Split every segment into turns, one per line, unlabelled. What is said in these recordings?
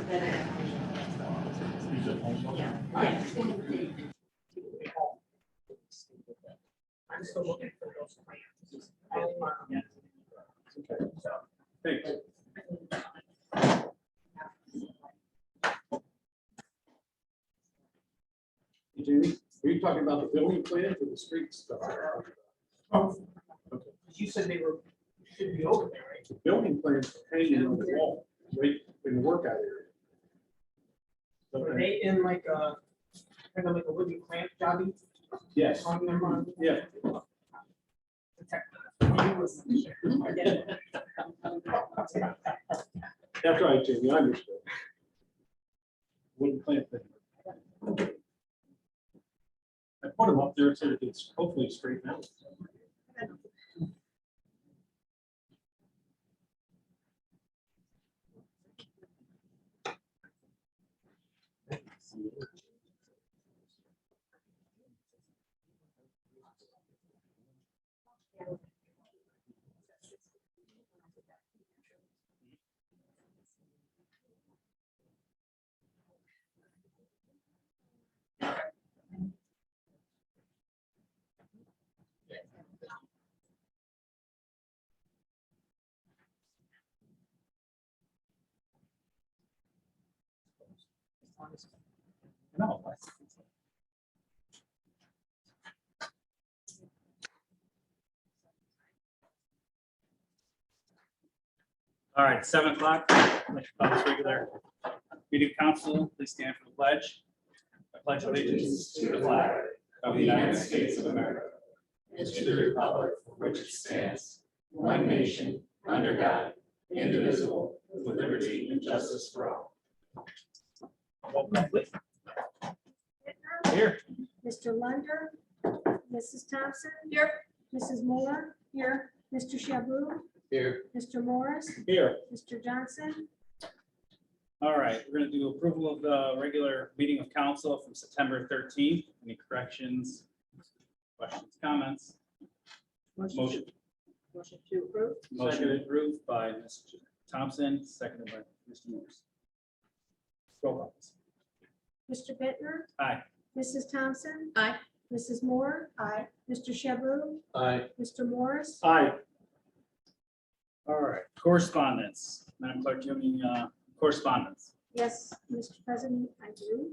I'm still looking for those plans.
Okay.
So,
Thanks. Jamie, are you talking about the building plans or the street stuff?
oh,
Okay.
you said they were, should be over there, right?
The building plans are hanging on the wall, right in the workout area.
Are they in like a, kind of like a wooden clamp jobby?
Yes,
On them on.
yeah.
Protect them.
That's right, Jamie, I understood. Wouldn't plant thing. I put them up there so that it's hopefully straighten out. No.
All right, 7 o'clock. Let's call this regular meeting council. Please stand for the pledge. I pledge allegiance to the flag of the United States of America and to the republic for which it stands, one nation, under God, indivisible, with liberty and justice for all. Welcome, please. Here.
Mr. Lunder, Mrs. Thompson. Here. Mrs. Moore. Here. Mr. Shaboo.
Here.
Mr. Morris.
Here.
Mr. Johnson.
All right, we're going to do approval of the regular meeting of council from September 13th. Any corrections, questions, comments? Motion.
Motion to approve.
Motion approved by Mr. Thompson, seconded by Mr. Morris. Roll call.
Mr. Bittner,
Aye.
Mrs. Thompson. Aye. Mrs. Moore. Aye. Mr. Shaboo.
Aye.
Mr. Morris.
Aye.
All right, correspondence. Madam Clerk, do you have any correspondence?
Yes, Mr. President, I do.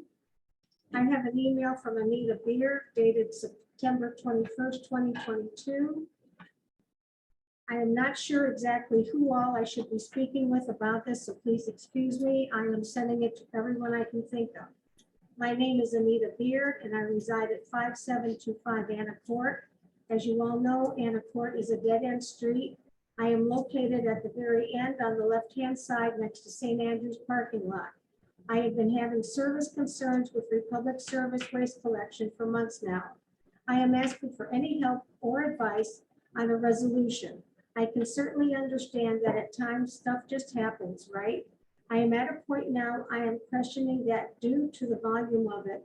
I have an email from Anita Beer dated September 21st, 2022. I am not sure exactly who all I should be speaking with about this, so please excuse me. I am sending it to everyone I can think of. My name is Anita Beard and I reside at 5725 Anna Court. As you all know, Anna Court is a dead-end street. I am located at the very end on the left-hand side next to St. Andrew's parking lot. I have been having service concerns with Republic Service waste collection for months now. I am asking for any help or advice on a resolution. I can certainly understand that at times stuff just happens, right? I am at a point now I am questioning that due to the volume of it.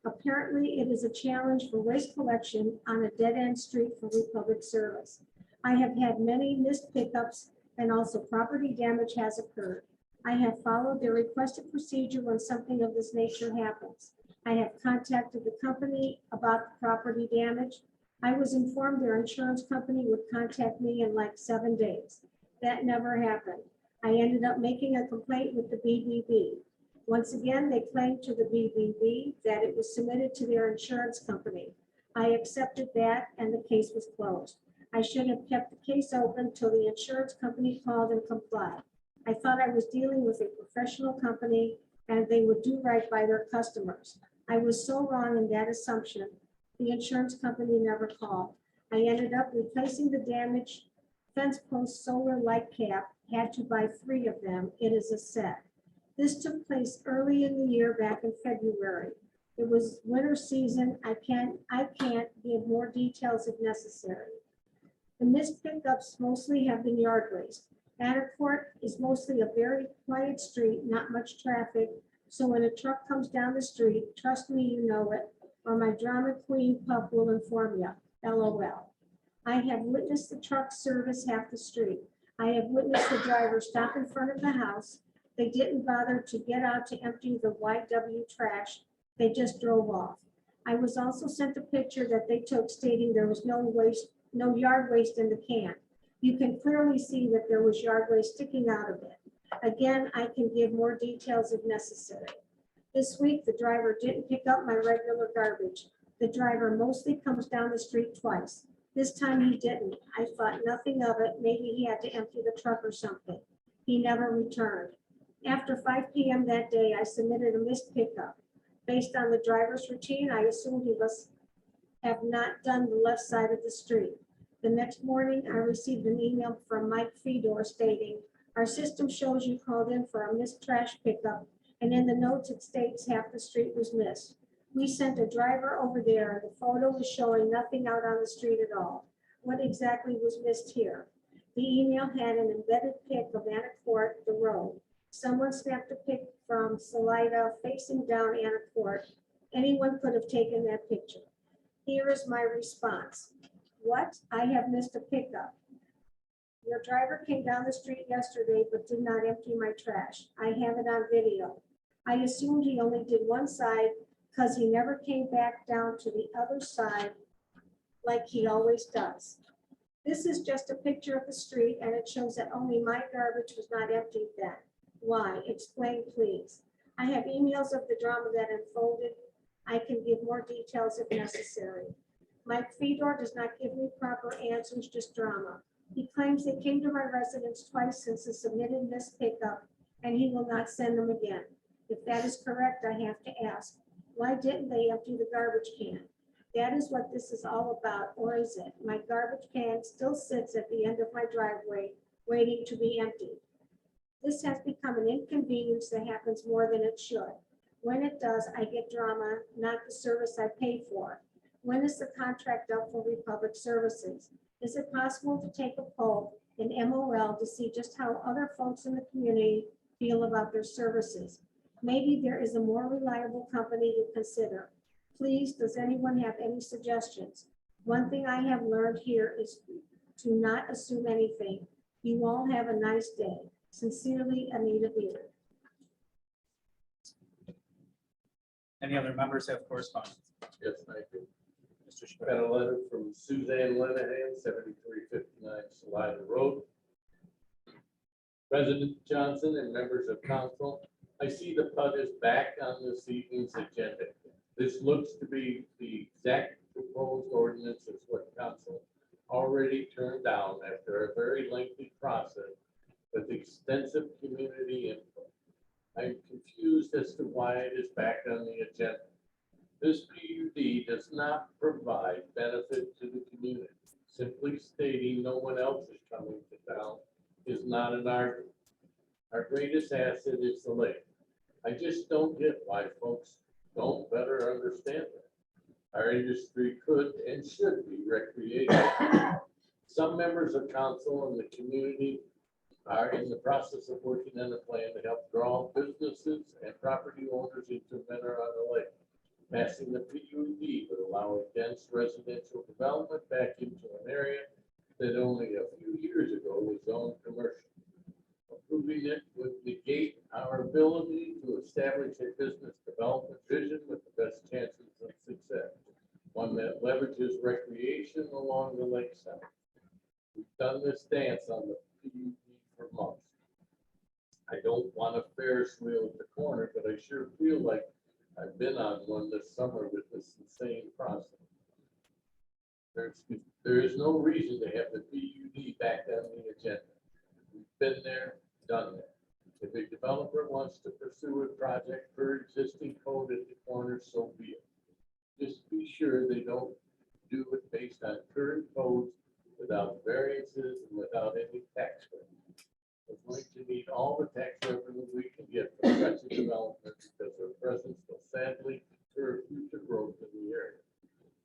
Apparently, it is a challenge for waste collection on a dead-end street for Republic Service. I have had many missed pickups and also property damage has occurred. I have followed their requested procedure when something of this nature happens. I have contacted the company about the property damage. I was informed their insurance company would contact me in like 7 days. That never happened. I ended up making a complaint with the BBB. Once again, they claimed to the BBB that it was submitted to their insurance company. I accepted that and the case was closed. I should have kept the case open till the insurance company called and complied. I thought I was dealing with a professional company and they would do right by their customers. I was so wrong in that assumption. The insurance company never called. I ended up replacing the damaged fence post solar light cap, had to buy 3 of them. It is a set. This took place early in the year back in February. It was winter season. I can't give more details if necessary. The missed pickups mostly have been yard waste. Anna Court is mostly a very quiet street, not much traffic. So when a truck comes down the street, trust me, you know it, or my drama queen pup will inform you, LOL. I have witnessed the truck service half the street. I have witnessed the driver stop in front of the house. They didn't bother to get out to empty the YW trash. They just drove off. I was also sent a picture that they took stating there was no yard waste in the can. You can clearly see that there was yard waste sticking out of it. Again, I can give more details if necessary. This week, the driver didn't pick up my regular garbage. The driver mostly comes down the street twice. This time he didn't. I thought nothing of it. Maybe he had to empty the truck or something. He never returned. After 5 p.m. that day, I submitted a missed pickup. Based on the driver's routine, I assumed he must have not done the left side of the street. The next morning, I received an email from Mike Fedor stating, "Our system shows you called in for a missed trash pickup, and in the notes it states half the street was missed. We sent a driver over there, and the photo is showing nothing out on the street at all. What exactly was missed here?" The email had an embedded pic of Anacourt, the road. Someone snapped a pic from Salida facing down Anacourt. Anyone could have taken that picture. Here is my response. What? I have missed a pickup. Your driver came down the street yesterday but did not empty my trash. I have it on video. I assumed he only did one side because he never came back down to the other side like he always does. This is just a picture of the street and it shows that only my garbage was not emptied then. Why? Explain, please. I have emails of the drama that unfolded. I can give more details if necessary. Mike Fedor does not give me proper answers, just drama. He claims they came to my residence twice since the submitted missed pickup, and he will not send them again. If that is correct, I have to ask, why didn't they empty the garbage can? That is what this is all about, or is it? My garbage can still sits at the end of my driveway, waiting to be emptied. This has become an inconvenience that happens more than it should. When it does, I get drama, not the service I pay for. When is the contract up for Republic Services? Is it possible to take a poll in MOL to see just how other folks in the community feel about their services? Maybe there is a more reliable company to consider. Please, does anyone have any suggestions? One thing I have learned here is to not assume anything. You all have a nice day. Sincerely, Anita Beard.
Any other members have correspondence?
Yes, thank you.
Mr.
Got
Schmidt.
a letter from Suzanne Lenahan, 7359 Salida Road. President Johnson and members of council, I see the PUD is back on this evening's agenda. This looks to be the exact proposed ordinance as what council already turned down after a very lengthy process with extensive community input. I'm confused as to why it is back on the agenda. This PUD does not provide benefit to the community. Simply stating no one else is coming to town is not an argument. Our greatest asset is the lake. I just don't get why folks don't better understand that. Our industry could and should be recreational. Some members of council and the community are in the process of working on a plan to help draw businesses and property owners into Mentor on the Lake. Passing the PUD would allow a dense residential development back into an area that only a few years ago was zoned commercial. Approving it would negate our ability to establish a business development vision with the best chances of success, one that leverages recreation along the lakeside. We've done this dance on the PUD for months. I don't want a Ferris wheel at the corner, but I sure feel like I've been on one this summer with this insane process. There is no reason to have the PUD back on the agenda. We've been there, done that. If a developer wants to pursue a project per existing code at the corner, so be it. Just be sure they don't do it based on current codes without variances and without any tax credit. We're going to need all the tax revenue we can get from such a development because their presence will sadly deter future growth in the area.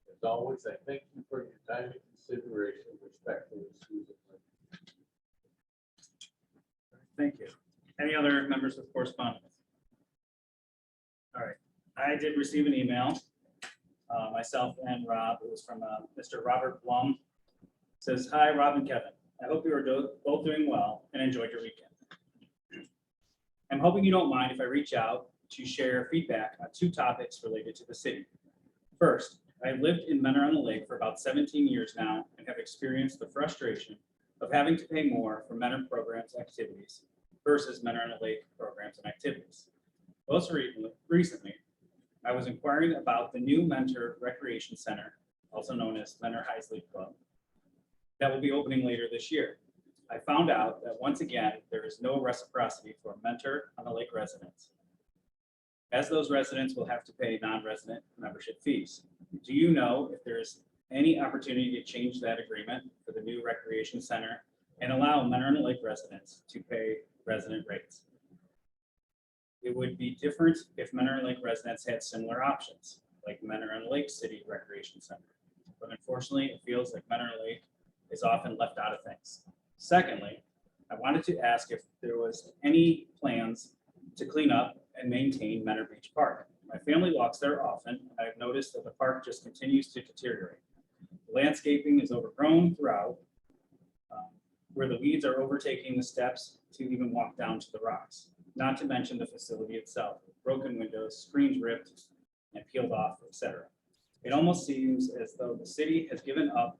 As always, I thank you for your time and consideration. Respectfully, Susan.
Thank you. Any other members of correspondence? All right, I did receive an email, myself and Rob. It was from Mr. Robert Blum. It says, "Hi, Rob and Kevin. I hope you are both doing well and enjoyed your weekend. I'm hoping you don't mind if I reach out to share feedback on 2 topics related to the city. First, I've lived in Mentor on the Lake for about 17 years now and have experienced the frustration of having to pay more for Mentor programs activities versus Mentor on the Lake programs and activities. Most recently, I was inquiring about the new Mentor Recreation Center, also known as Mentor Heisley Club, that will be opening later this year. I found out that once again, there is no reciprocity for Mentor on the Lake residents, as those residents will have to pay non-resident membership fees. Do you know if there is any opportunity to change that agreement for the new recreation center and allow Mentor on the Lake residents to pay resident rates? It would be different if Mentor on the Lake residents had similar options, like Mentor on the Lake City Recreation Center. But unfortunately, it feels like Mentor on the Lake is often left out of things. Secondly, I wanted to ask if there was any plans to clean up and maintain Mentor Beach Park. My family walks there often, and I've noticed that the park just continues to deteriorate. The landscaping is overgrown throughout, where the weeds are overtaking the steps to even walk down to the rocks. Not to mention the facility itself, with broken windows, screens ripped and peeled off, etc. It almost seems as though the city has given up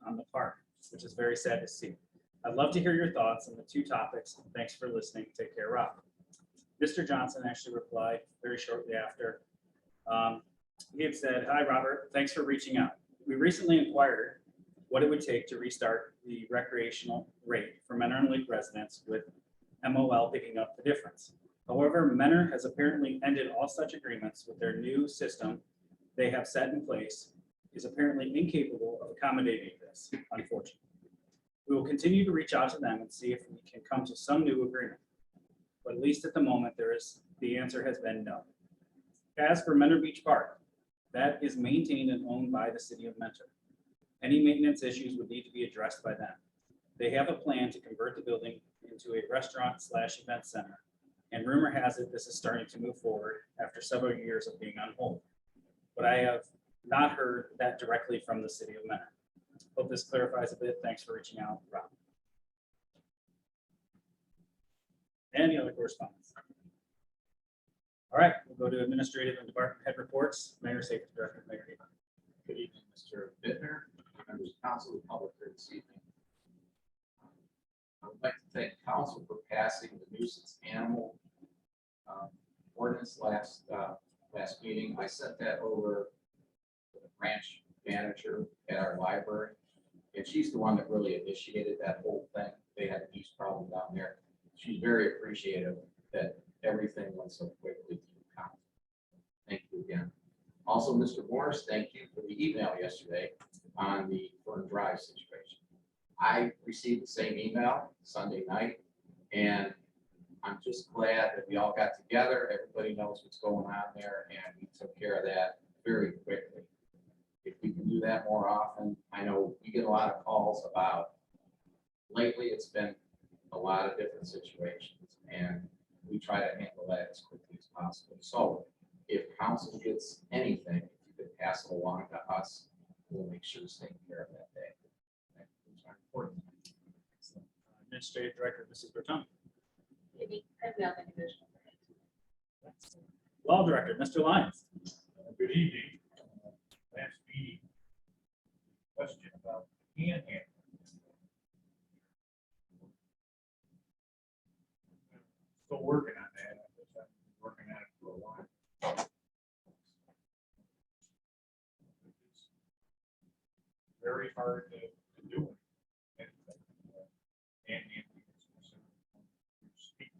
on the park, which is very sad to see. I'd love to hear your thoughts on the 2 topics. Thanks for listening. Take care, Rob. Mr. Johnson actually replied very shortly after. He had said, "Hi, Robert. Thanks for reaching out. We recently inquired what it would take to restart the recreational rate for Mentor on the Lake residents, with MOL picking up the difference. However, Mentor has apparently ended all such agreements with their new system they have set in place is apparently incapable of accommodating this, unfortunately. We will continue to reach out to them and see if we can come to some new agreement. But at least at the moment, the answer has been no. As for Mentor Beach Park, that is maintained and owned by the city of Mentor. Any maintenance issues would need to be addressed by them. They have a plan to convert the building into a restaurant/event center, and rumor has it this is starting to move forward after several years of being on hold. But I have not heard that directly from the city of Mentor. Hope this clarifies a bit. Thanks for reaching out, Rob." Any other correspondence? All right, we'll go to administrative and department head reports. Mayor, Safety Director, Mayor Heba.
Good evening, Mr. Bittner, members of council, the public here this evening. I would like to thank council for passing the nuisance animal ordinance last meeting. I sent that over to the branch manager at our library, and she's the one that really initiated that whole thing. They had a geese problem down there. She's very appreciative that everything went so quickly through council. Thank you again. Also, Mr. Morris, thank you for the email yesterday on the Fern Drive situation. I received the same email Sunday night, and I'm just glad that we all got together. Everybody knows what's going on there, and we took care of that very quickly. If we can do that more often, I know we get a lot of calls about, lately it's been a lot of different situations, and we try to handle that as quickly as possible. So if council gets anything, if you could pass it along to us, we'll make sure it's taken care of that day. That concludes my report.
Excellent. Administrative Director, Mrs. Bertoni.
I have nothing additional.
Law Director, Mr. Lyons.
Good evening. Last meeting, question about panhandling. Still working on that. I've been working on it for a while. It's very hard to do it. Panhandling is considered speech.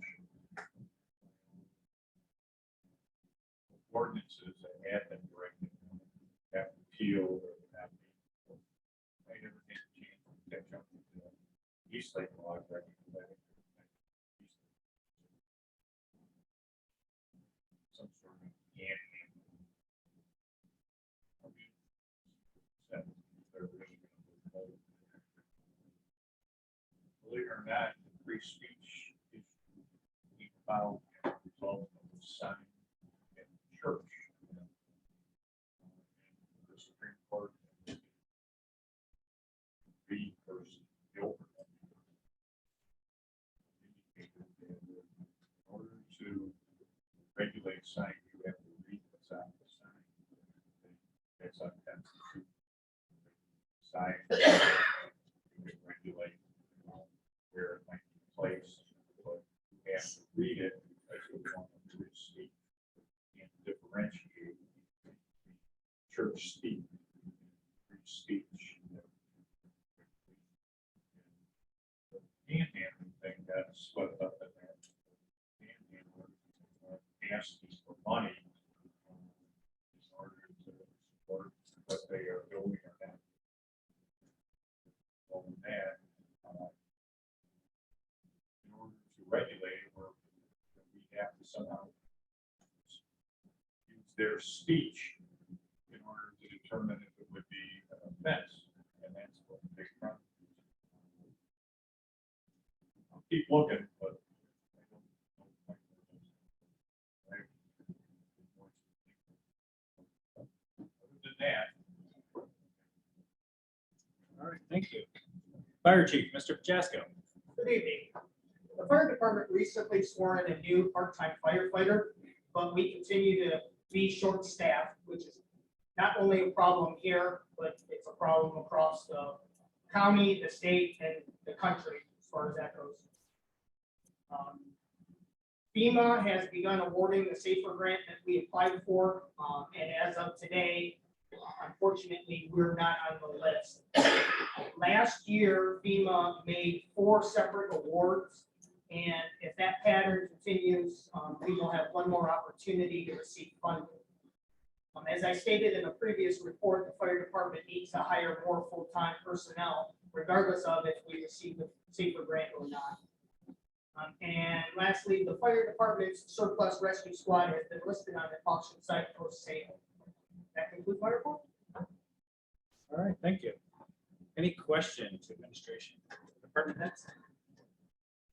Ordinances that have been directed have appealed or have been. I never had a chance to catch up with the East Lake law. Some sort of handling. Believe it or not, the free speech is we found as a result of the sign at the church. The Supreme Court the person guilty indicated that in order to regulate sign, you have to read what's on the sign. It's on that sign. You can regulate where it might be placed, but you have to read it as you want to speak and differentiate church speak, free speech. The panhandling thing got swept up in there. Panhandling, asking for money in order to support what they are doing or not. Well, that, in order to regulate it, we have to somehow use their speech in order to determine if it would be an offense, and that's what the big problem is. I'll keep looking, but I don't know. Right? Other than that,
All right, thank you. Fire Chief, Mr. Pachasko.
Good evening. The fire department recently swore in a new part-time firefighter, but we continue to be short-staffed, which is not only a problem here, but it's a problem across the county, the state, and the country, as far as that goes. FEMA has begun awarding the SAFER grant that we applied for, and as of today, unfortunately, we're not on the list. Last year, FEMA made 4 separate awards, and if that pattern continues, we will have one more opportunity to receive funding. As I stated in a previous report, the fire department needs to hire more full-time personnel, regardless of if we receive the SAFER grant or not. And lastly, the fire department's surplus rescue squad has been listed on the auction site for sale. That concludes my report.
All right, thank you. Any questions, administration, department heads?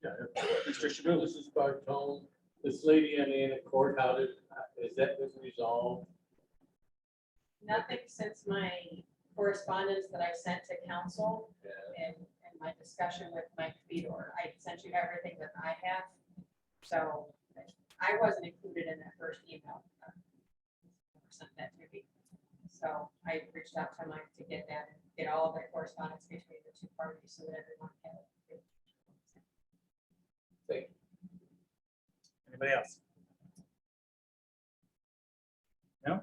Yeah, Mr. Shaboo.
This is Bartone. This lady on Anna Court, how did, is that been resolved?
Nothing since my correspondence that I sent to council and my discussion with Mike Fedor. I sent you everything that I have. So I wasn't included in that first email. Sent that to me. So I reached out to Mike to get that, get all of that correspondence between the two parties so that everyone can.
Thank you.
Anybody else? No?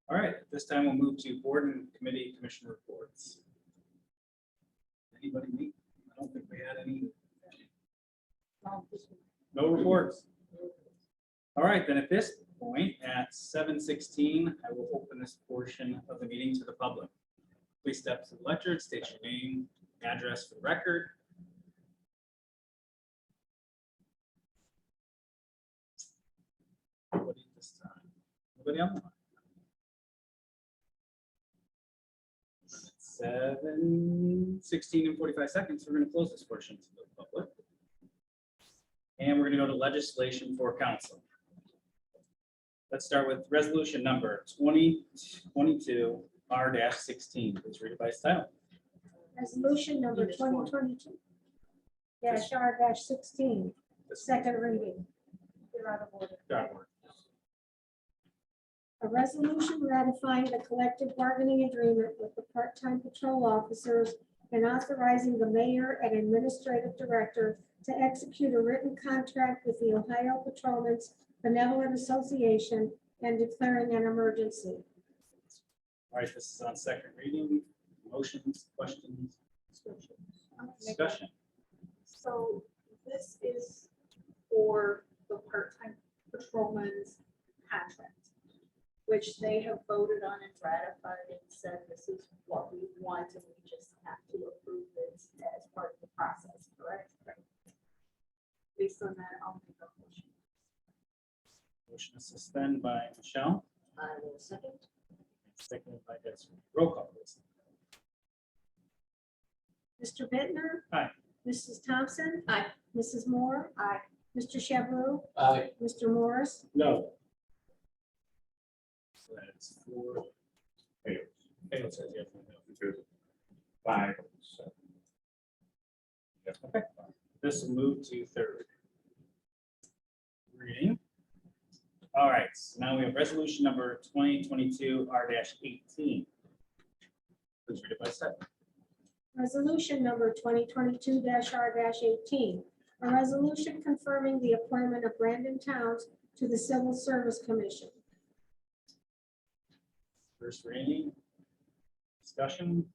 All right, at this time we'll move to board and committee commission reports. Anybody meet? I don't think we had any. No reports. All right, then at this point at 7:16, I will open this portion of the meeting to the public. Please step to the lectern, state your name, address for the record. Nobody this time. Nobody on the line. 7:16 and 45 seconds. We're going to close this portion to the public. And we're going to go to legislation for council. Let's start with resolution number 2022 R-16. Please read it by its title.
Resolution number 2022-R-16, second reading. You're out of order. A resolution ratifying the collective bargaining agreement with the part-time patrol officers and authorizing the mayor and administrative director to execute a written contract with the Ohio Patrolmen's Benevolent Association and declaring an emergency.
All right, this is on second reading. Motions, questions, discussion.
So this is for the part-time patrolman's contract, which they have voted on and ratified and said this is what we want, and we just have to approve this as part of the process, correct? Based on that, I'll make a motion.
Motion to suspend by Michelle,
I will second.
seconded by Desiree. Roll call, please.
Mr. Bittner,
Aye.
Mrs. Thompson.
Aye.
Mrs. Moore.
Aye.
Mr. Shaboo.
Aye.
Mr. Morris.
No. So that's 4.
Fails.
Fails, says yes, no.
Because 5 of the 7. Yep.
Okay. This will move to third reading. All right, so now we have resolution number 2022 R-18. Please read it by title.
Resolution number 2022 R-18. A resolution confirming the appointment of Brandon Towns to the Civil Service Commission.
First reading. Discussion.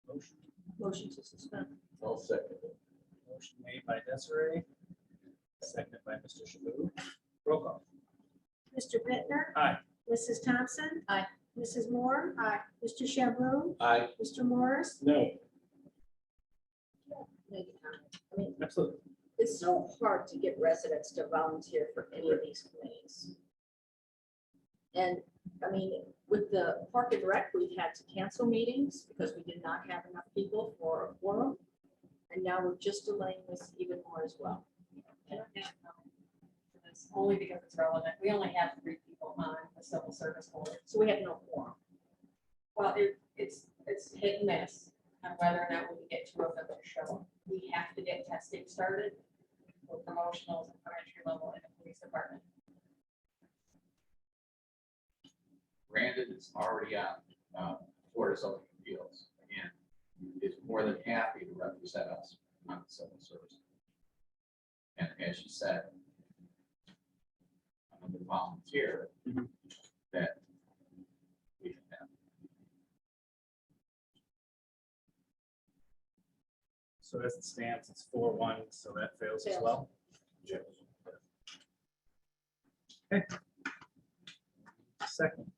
Motion.
Motion to suspend.
I'll second it.
Motion made by Desiree. Seconded by Mr. Shaboo. Roll call.
Mr. Bittner,
Aye.
Mrs. Thompson.
Aye.
Mrs. Moore. Aye. Mr. Shaboo.
Aye.
Mr. Morris.
No.
Make a comment. I mean,
Absolutely.
it's so hard to get residents to volunteer for any of these committees. And, I mean, with the Park and Rec, we've had to cancel meetings because we did not have enough people for a quorum. And now we're just delaying this even more as well.
I don't have, this only because it's relevant. We only have 3 people on the civil service board.
So we have no quorum.
Well, it's hit and miss on whether or not we can get 2 of them to show up. We have to get testing started for promotionals and for entry level in the police department.
Brandon is already on Board of Zoning Appeals and is more than happy to represent us on the civil service. And as you said, I'm a volunteer that we can have.
So as it stands, it's 4-1, so that fails as
Fails.
well. Okay. Second.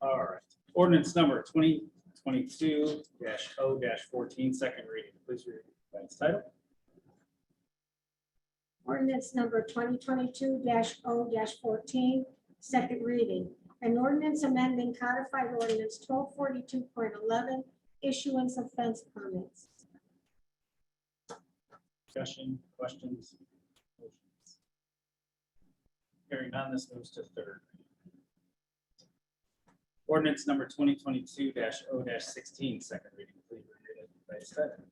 All right, ordinance number 2022-0-14, second reading. Please read it by its title.
Ordinance number 2022-0-14, second reading. An ordinance amending codified ordinance 1242.11, issuance of fence permits.
Discussion, questions? Motions? Hearing none, this moves to third. Ordinance number 2022-0-16, second reading. Please read it by its title.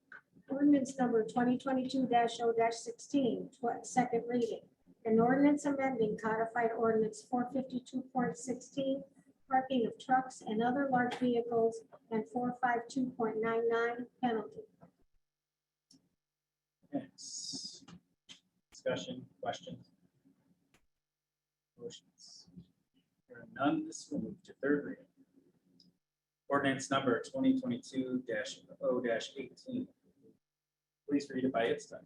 Ordinance number 2022-0-16, second reading. An ordinance amending codified ordinance 452.16, parking of trucks and other large vehicles, and 452.99, penalty.
Thanks. Discussion, questions? Motions? Hearing none, this will move to third reading. Ordinance number 2022-0-18. Please read it by its title.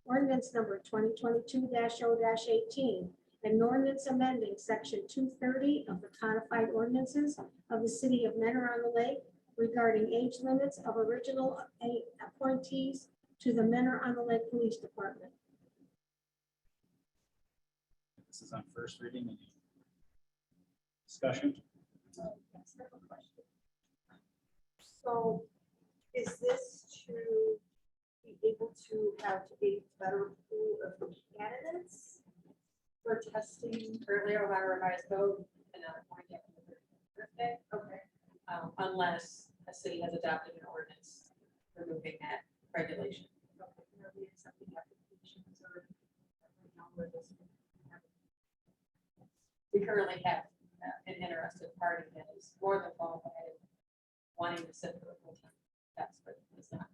Ordinance number 2022-0-18, an ordinance amending section 230 of the codified ordinances of the city of Mentor-on-the-Lake regarding age limits of original appointees to the Mentor-on-the-Lake Police Department.
This is on first reading. Any discussion?
Yes, I have a question. So is this to be able to have a better pool of candidates for testing?
Currently, our revised code and not appointed on the birthday.
Okay.
Unless a city has adopted an ordinance removing that regulation.
Okay, there will be accepting applications or right now we're just-
We currently have an interested party that is more than qualified, wanting to sit for a full time test, but it's not.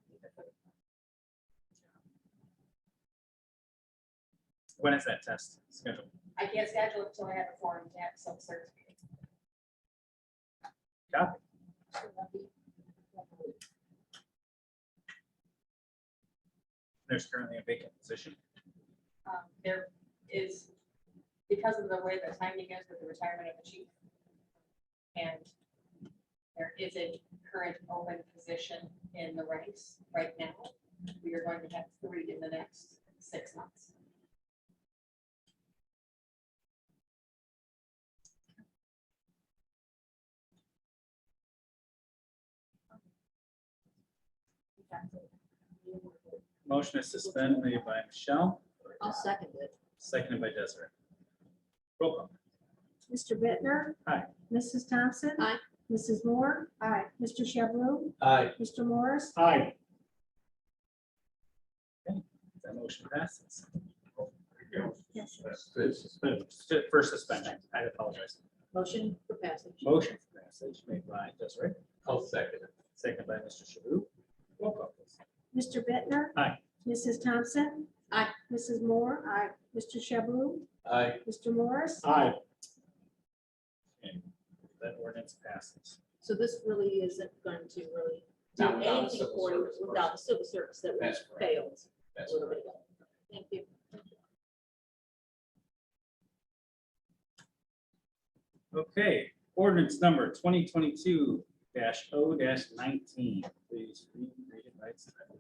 When is that test scheduled?
I can't schedule it until I have a forum to have some certificate.
Copy. There's currently a vacant position.
There is, because of the way the timing is with the retirement of the chief. And there is a current open position in the ranks right now. We are going to have 3 in the next 6 months.
Motion to suspend made by Michelle,
I'll second it.
seconded by Desiree. Roll call.
Mr. Bittner.
Aye.
Mrs. Thompson.
Aye.
Mrs. Moore. Aye. Mr. Shaboo.
Aye.
Mr. Morris.
Aye.
That motion passes.
Yes.
For suspension, I apologize.
Motion for passage.
Motion for passage made by Desiree,
I'll second it.
second by Mr. Shaboo. Roll call, please.
Mr. Bittner,
Aye.
Mrs. Thompson.
Aye.
Mrs. Moore. Aye. Mr. Shaboo.
Aye.
Mr. Morris.
Aye.
And that ordinance passes.
So this really isn't going to really do
Not without the
anything
civil
for you
service
without the civil service that we
That's correct.
failed a
That's
little
correct.
bit ago. Thank you.
Okay, ordinance number 2022-0-19. Please read it by title.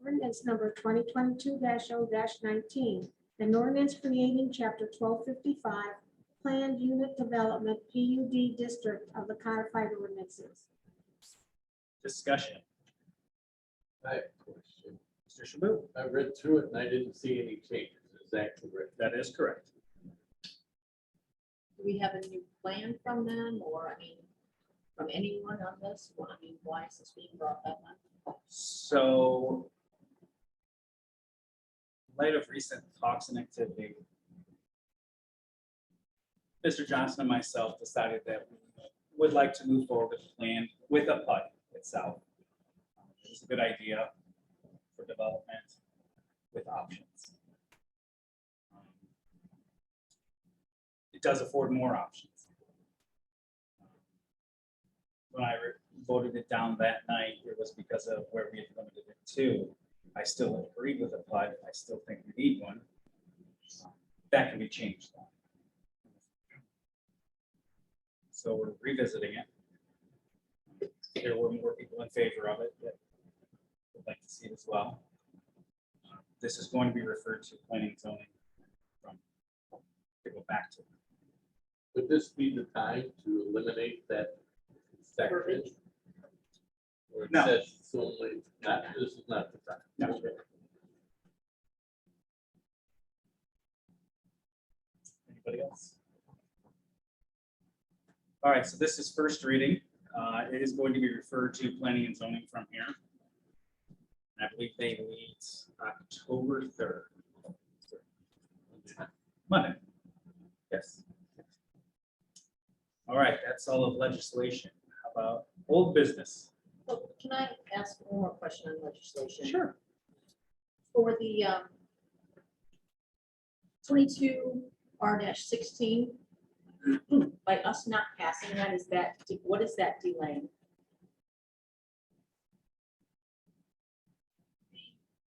Ordinance number 2022-0-19. An ordinance creating chapter 1255, Planned Unit Development PUD District of the codified ordinances.
Discussion.
I have a question.
Mr. Shaboo.
I read through it and I didn't see any changes. Is that correct?
That is correct.
Do we have a new plan from them or, I mean, from anyone on this? Well, I mean, why is this being brought up?
So in light of recent talks and activity, Mr. Johnson and myself decided that we would like to move forward with the plan with a PUD itself. It's a good idea for development with options. It does afford more options. When I voted it down that night, it was because of where we had limited it to. I still agree with the PUD. I still think we need one. That can be changed though. So we're revisiting it. There were more people in favor of it that would like to see it as well. This is going to be referred to planning and zoning from, to go back to.
Would this be the time to eliminate that section?
Verbiage.
Or it
No.
says it's only, not, this is not the time.
No. Anybody else? All right, so this is first reading. It is going to be referred to planning and zoning from here. And I believe they meet October 3rd. Monday. Yes. All right, that's all of legislation. How about old business?
Well, can I ask one more question on legislation?
Sure.
For the 22 R-16, by us not passing that, is that, what is that delaying?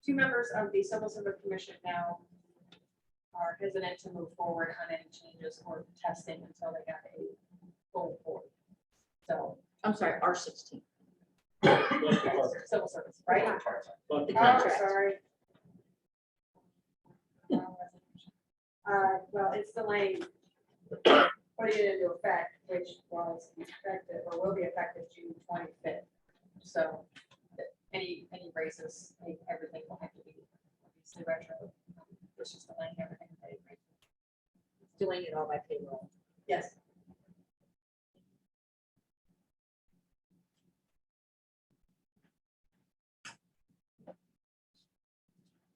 Two members of the Civil Service Commission now are hesitant to move forward on any changes or testing until they got a full board. So,
I'm sorry, R-16.
civil service, right?
The
Oh,
contract.
sorry. Well, it's delaying putting it into effect, which was effective or will be effective June 25th. So any raises, everything will have to be obviously retro. It's just delaying everything.
Doing it all by payroll.
Yes.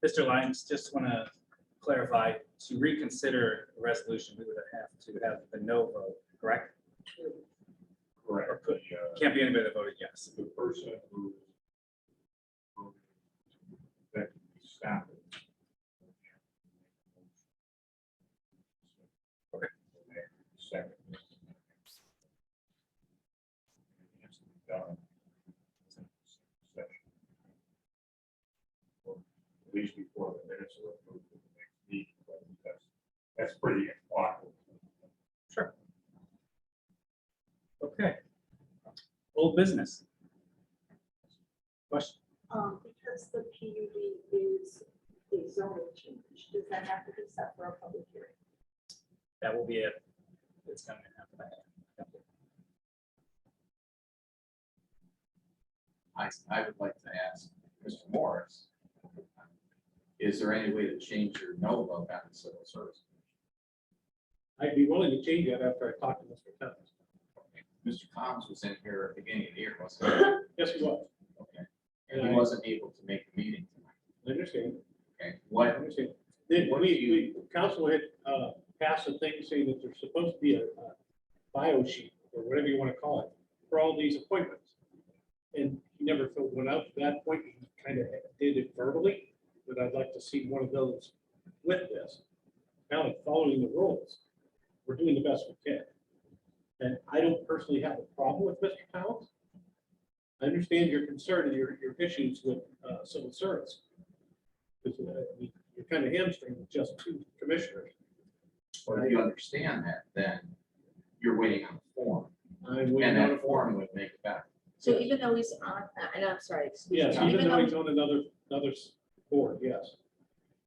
Mr. Lyons, just want to clarify, to reconsider the resolution, we would have to have the no vote, correct? Or
Correct.
could,
The,
can't be anybody that voted yes.
the person who that stop it.
Okay.
Second. It has to be done. Session. Or at least before the minutes are approved for the next meeting, but that's pretty impossible.
Sure. Okay. Old business. Question?
Because the PUD is a zoning change, does that have to be set for a public hearing?
That will be it. It's going to happen.
I would like to ask Mr. Morris, is there any way to change your no vote on the civil service?
I'd be willing to change that after I talk to Mr. Cummings.
Mr. Combs was in here at the beginning of the year, wasn't he?
Yes, he was.
Okay. And he wasn't able to make the meeting tonight.
I understand.
Okay, what,
Then
What do
council had passed a thing saying that there's supposed to be a bio sheet or whatever you want to call it for all these appointments. And he never filled one out to that point. He kind of did it verbally, but I'd like to see one of those with this. Kind of following the rules. We're doing the best we can. And I don't personally have a problem with Mr. Towns. I understand your concern and your issues with civil service. Because you're kind of hamstringed with just 2 commissioners.
well, if you understand that, then you're waiting on the form,
I'm
and
waiting on a
that form would make it better.
So even though he's on, and I'm sorry, excuse
Yes,
me,
even though he's on another board, yes.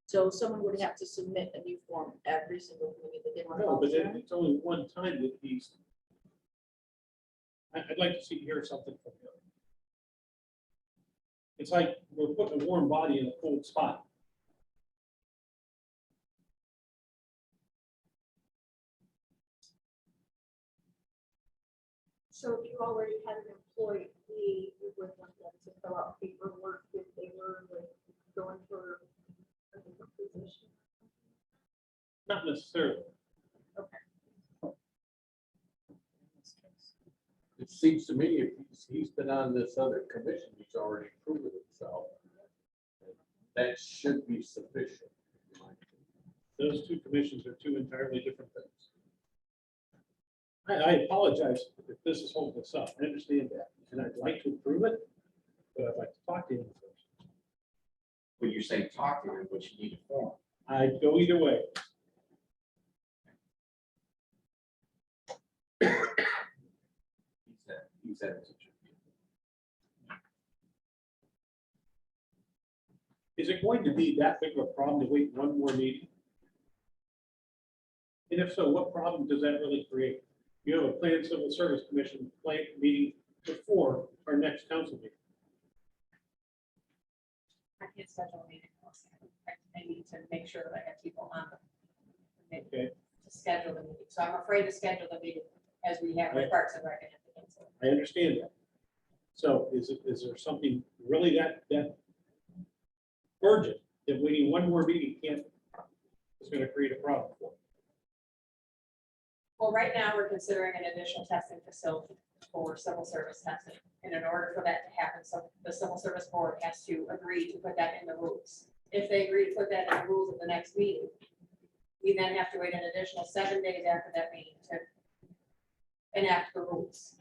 so someone would have to submit a new form every single committee that they want to
No, but
volunteer.
it's only one time that he's. I'd like to hear something from him. It's like we're putting a warm body in a cold spot.
So if you already had an employee, you would want them to fill out paperwork if they were like going for a different position.
Not necessarily.
It seems to me if he's been on this other commission, he's already proven himself. That should be sufficient.
Those 2 commissions are 2 entirely different things. I apologize if this is holding us up. I understand that. And I'd like to approve it, but I'd like to talk to him first.
When you say talk to him, but you need a form.
I'd go either way.
He said.
Is it going to be that big of a problem to wait 1 more meeting? And if so, what problem does that really create? You have a planned civil service commission meeting before our next council meeting.
I can't schedule a meeting. I need to make sure that I have people on the
Okay,
to schedule the meeting. So I'm afraid to schedule the meeting as we have with Parks and Rec. and everything. So
I understand that. So is there something really that urgent that waiting 1 more meeting is going to create a problem for?
Well, right now, we're considering an additional testing facility for civil service testing. And in order for that to happen, so the civil service board has to agree to put that in the rules. If they agree to put that in the rules at the next meeting, we then have to wait an additional 7 days after that meeting to enact the rules.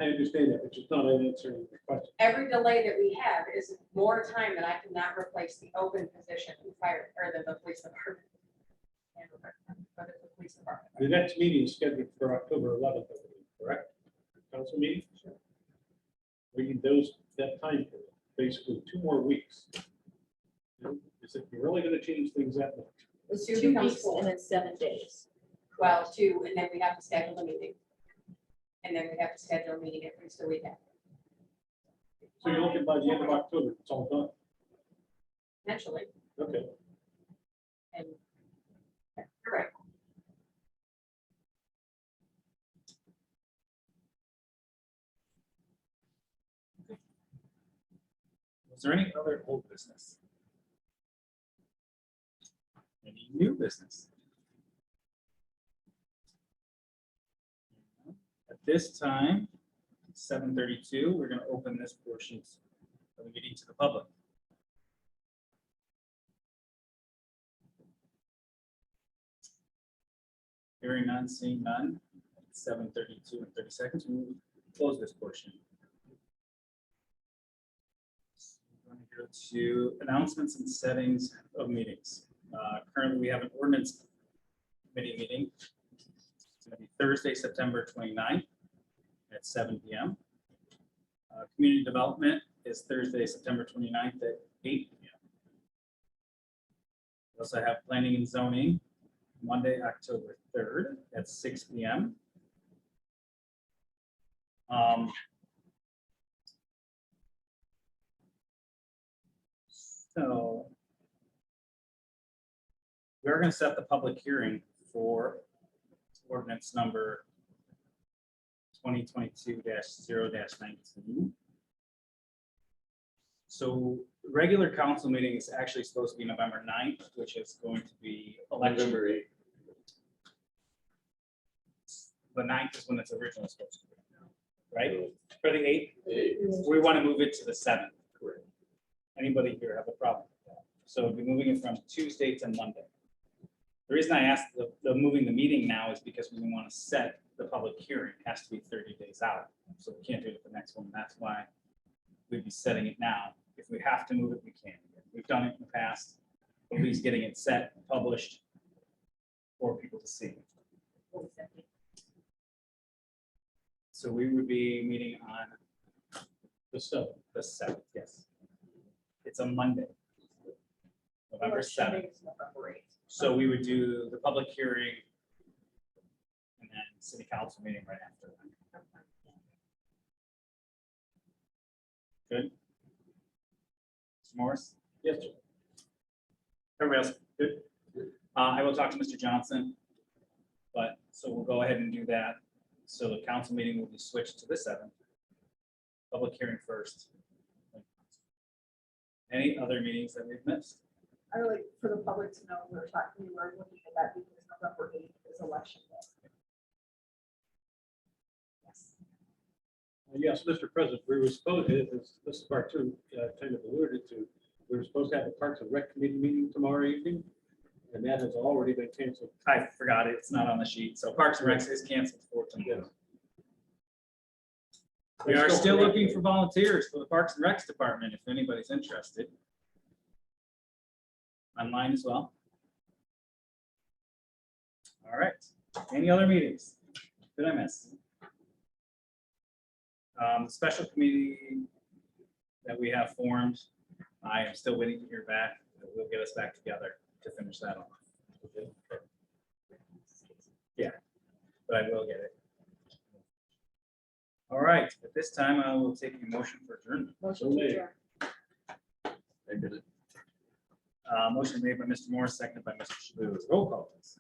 I understand that, but just not answering the question.
Every delay that we have is more time that I cannot replace the open position in fire, or the police department. But it's the police department.
The next meeting is scheduled for October 11th, I believe, correct? Council meeting? We need that time period, basically 2 more weeks. Is it really going to change things that much?
It's
Two
2
becomes
weeks
4.
and then 7 days.
Well, 2, and then we have to schedule the meeting. And then we have to schedule a meeting at least a week after.
So you're looking by the end of October, it's all done.
Potentially,
Okay.
and you're right.
Was there any other old business? Any new business? At this time, 7:32, we're going to open this portion of the meeting to the public. Hearing none, seeing none, 7:32 and 30 seconds, we will close this portion. We're going to go to announcements and settings of meetings. Currently, we have an ordinance committee meeting. It's going to be Thursday, September 29th at 7 p.m. Community development is Thursday, September 29th at 8 p.m. We also have planning and zoning Monday, October 3rd at 6 p.m. So we're going to set the public hearing for ordinance number 2022-0-19. So regular council meeting is actually supposed to be November 9th, which is going to be election.
November 8th.
The 9th is when it's originally supposed to be, right? For the 8th,
8th.
we want to move it to the 7th.
Correct.
Anybody here have a problem with that? So we'll be moving it from Tuesday to Monday. The reason I asked the moving the meeting now is because we want to set the public hearing, it has to be 30 days out. So we can't do it at the next one. That's why we'd be setting it now. If we have to move it, we can. We've done it in the past, at least getting it set, published for people to see. So we would be meeting on
The stuff.
the 7th, yes. It's a Monday. November 7th. So we would do the public hearing and then city council meeting right after that. Good? Mr. Morris?
Yes, sir.
Everybody else, good? I will talk to Mr. Johnson. But, so we'll go ahead and do that. So the council meeting will be switched to the 7th. Public hearing first. Any other meetings that we've missed?
I would like for the public to know we were looking at that because November 8th is election day.
Yes, Mr. President, we were supposed, this is part two, kind of alluded to, we were supposed to have a Parks and Rec Committee meeting tomorrow evening, and that has already been canceled.
I forgot it. It's not on the sheet. So Parks and Rec is canceled for tomorrow. We are still looking for volunteers for the Parks and Recs department, if anybody's interested. Online as well. All right. Any other meetings? Did I miss? Special committee that we have formed, I am still waiting to hear back. We'll get us back together to finish that off. Yeah, but I will get it. All right, at this time, I will take a motion for adjournment.
Motion to adjourn.
Motion made by Mr. Morris, seconded by Mr. Shalhoub. Roll call, please.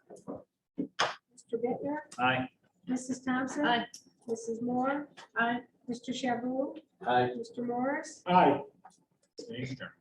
Mr. Bittner,
Aye.
Mrs. Thompson.
Aye.
Mrs. Moore. Aye. Mr. Shaboo.
Aye.
Mr. Morris.
Aye.
Meeting adjourned.